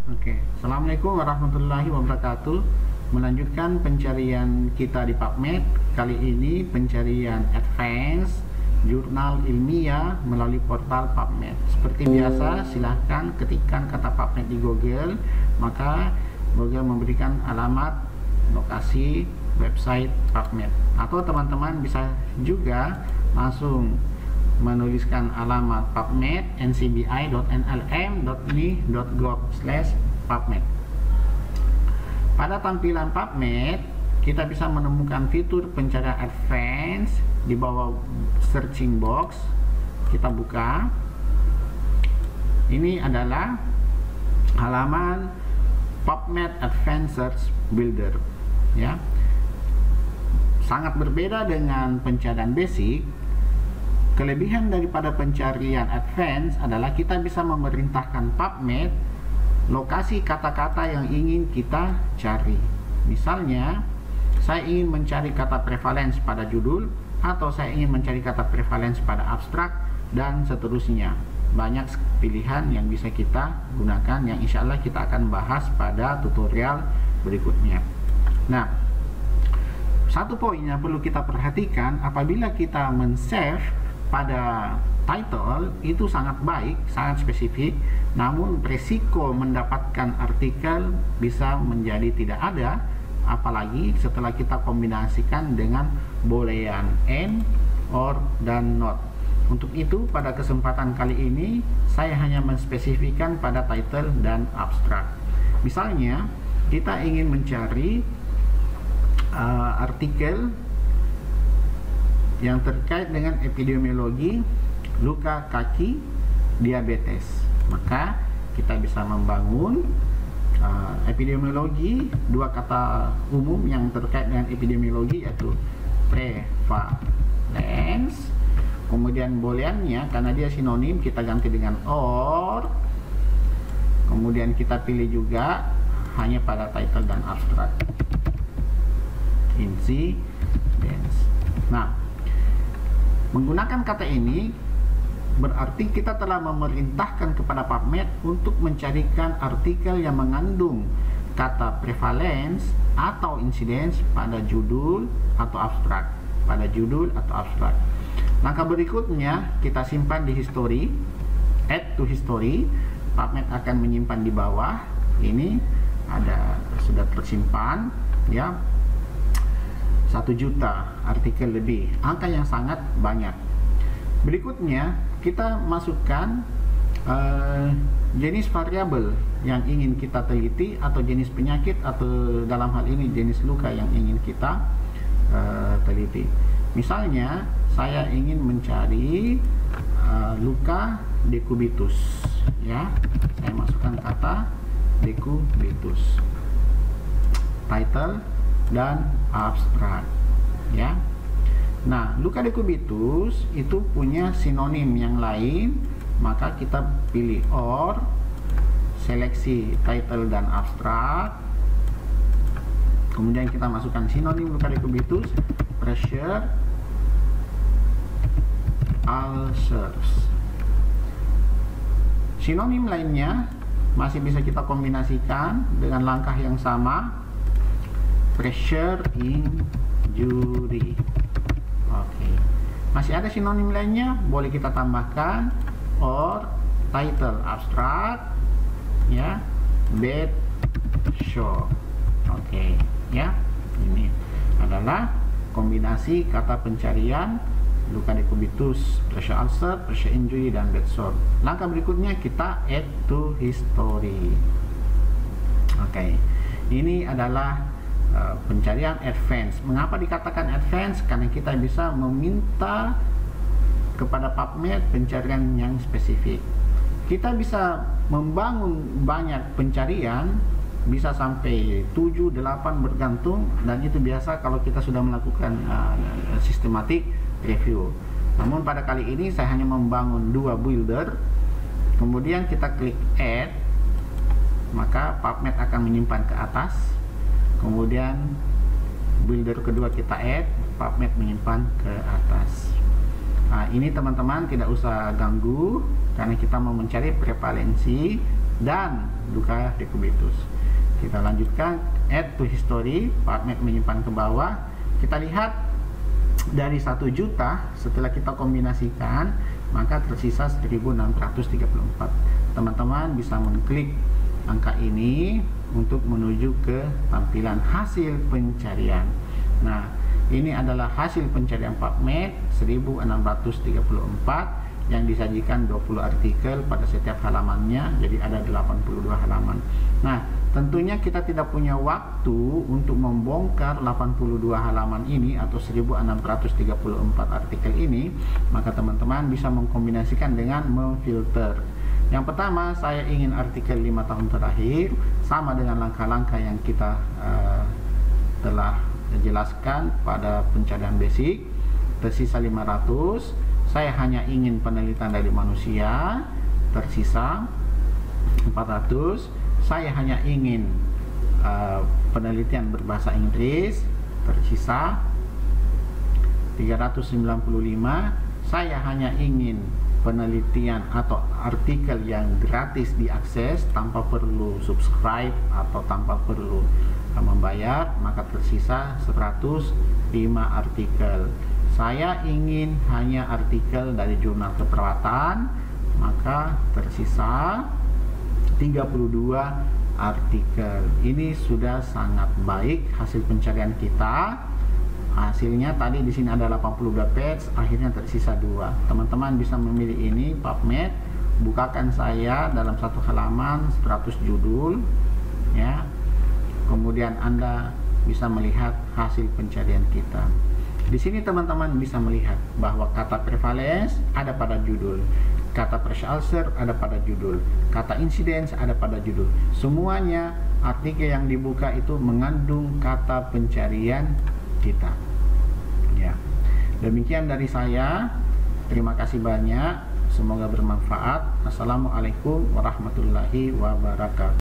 Oke, Assalamualaikum warahmatullahi wabarakatuh. Melanjutkan pencarian kita di PubMed. Kali ini pencarian advance jurnal ilmiah melalui portal PubMed. Seperti biasa, silahkan ketikkan kata PubMed di Google, maka Google memberikan alamat lokasi website PubMed. Atau teman-teman bisa juga langsung menuliskan alamat PubMed ncbi.nlm.uni.gov/PubMed. Pada tampilan PubMed, kita bisa menemukan fitur pencarian advance di bawah searching box. Kita buka. Ini adalah halaman PubMed Advanced Search Builder, ya. Sangat berbeda dengan pencarian basic. Kelebihan daripada pencarian advance adalah kita bisa memerintahkan PubMed lokasi kata-kata yang ingin kita cari. Misalnya, saya ingin mencari kata prevalence pada judul, atau saya ingin mencari kata prevalence pada abstrak, dan seterusnya. Banyak pilihan yang bisa kita gunakan, yang insya Allah kita akan bahas pada tutorial berikutnya. Nah, satu poin yang perlu kita perhatikan apabila kita men-save pada title itu sangat baik, sangat spesifik, namun resiko mendapatkan artikel bisa menjadi tidak ada, apalagi setelah kita kombinasikan dengan boolean and, or, dan not. Untuk itu pada kesempatan kali ini saya hanya menspesifikkan pada title dan abstrak. Misalnya kita ingin mencari artikel yang terkait dengan epidemiologi luka kaki diabetes, maka kita bisa membangun epidemiologi, dua kata umum yang terkait dengan epidemiologi yaitu prevalence, kemudian booleannya karena dia sinonim kita ganti dengan or, kemudian kita pilih juga hanya pada title dan abstrak incidence. Nah, menggunakan kata ini berarti kita telah memerintahkan kepada PubMed untuk mencarikan artikel yang mengandung kata prevalence atau incidence pada judul atau abstrak. Langkah berikutnya kita simpan di history, add to history. PubMed akan menyimpan di bawah. Ini ada sudah tersimpan, ya. 1 juta artikel lebih, angka yang sangat banyak. Berikutnya kita masukkan jenis variabel yang ingin kita teliti atau jenis penyakit atau dalam hal ini jenis luka yang ingin kita teliti. Misalnya saya ingin mencari luka dekubitus, ya. Saya masukkan kata dekubitus, title dan abstrak, ya. Nah, luka dekubitus itu punya sinonim yang lain, maka kita pilih or, seleksi title dan abstrak, kemudian kita masukkan sinonim luka dekubitus, pressure ulcers. Sinonim lainnya masih bisa kita kombinasikan dengan langkah yang sama, pressure injury. Oke. Masih ada sinonim lainnya, boleh kita tambahkan or, title abstrak, ya, bed sore. Oke, ya. Ini adalah kombinasi kata pencarian luka dekubitus, pressure ulcer, pressure injury, dan bed sore. Langkah berikutnya kita add to history. Oke. Ini adalah pencarian advance. Mengapa dikatakan advance? Karena kita bisa meminta kepada PubMed pencarian yang spesifik. Kita bisa membangun banyak pencarian, bisa sampai 7, 8 bergantung, dan itu biasa kalau kita sudah melakukan systematic review. Namun pada kali ini saya hanya membangun 2 builder, kemudian kita klik add, maka PubMed akan menyimpan ke atas. Kemudian builder kedua kita add, PubMed menyimpan ke atas. Nah, ini teman-teman tidak usah ganggu karena kita mau mencari prevalensi dan duca decubitus. Kita lanjutkan, add to history, PubMed menyimpan ke bawah. Kita lihat dari 1 juta setelah kita kombinasikan maka tersisa 1634. Teman-teman bisa mengklik angka ini untuk menuju ke tampilan hasil pencarian. Nah, ini adalah hasil pencarian PubMed 1634 yang disajikan 20 artikel pada setiap halamannya, jadi ada 82 halaman. Nah, tentunya kita tidak punya waktu untuk membongkar 82 halaman ini atau 1634 artikel ini, maka teman-teman bisa mengkombinasikan dengan memfilter. Yang pertama, saya ingin artikel 5 tahun terakhir, sama dengan langkah-langkah yang kita telah jelaskan pada pencarian basic, tersisa 500. Saya hanya ingin penelitian dari manusia, tersisa 400. Saya hanya ingin penelitian berbahasa Inggris, tersisa 395. Saya hanya ingin penelitian atau artikel yang gratis diakses tanpa perlu subscribe atau tanpa perlu membayar, maka tersisa 105 artikel. Saya ingin hanya artikel dari jurnal keperawatan, maka tersisa 32 artikel. Ini sudah sangat baik hasil pencarian kita. Hasilnya tadi di sini ada 82 page, akhirnya tersisa 2. Teman-teman bisa memilih ini PubMed. Bukakan saya dalam satu halaman 100 judul ya. Kemudian Anda bisa melihat hasil pencarian kita. Di sini teman-teman bisa melihat bahwa kata prevalence ada pada judul, kata pressure ulcer ada pada judul, kata incidence ada pada judul. Semuanya artikel yang dibuka itu mengandung kata pencarian kita. Ya. Demikian dari saya. Terima kasih banyak. Semoga bermanfaat. Assalamualaikum warahmatullahi wabarakatuh.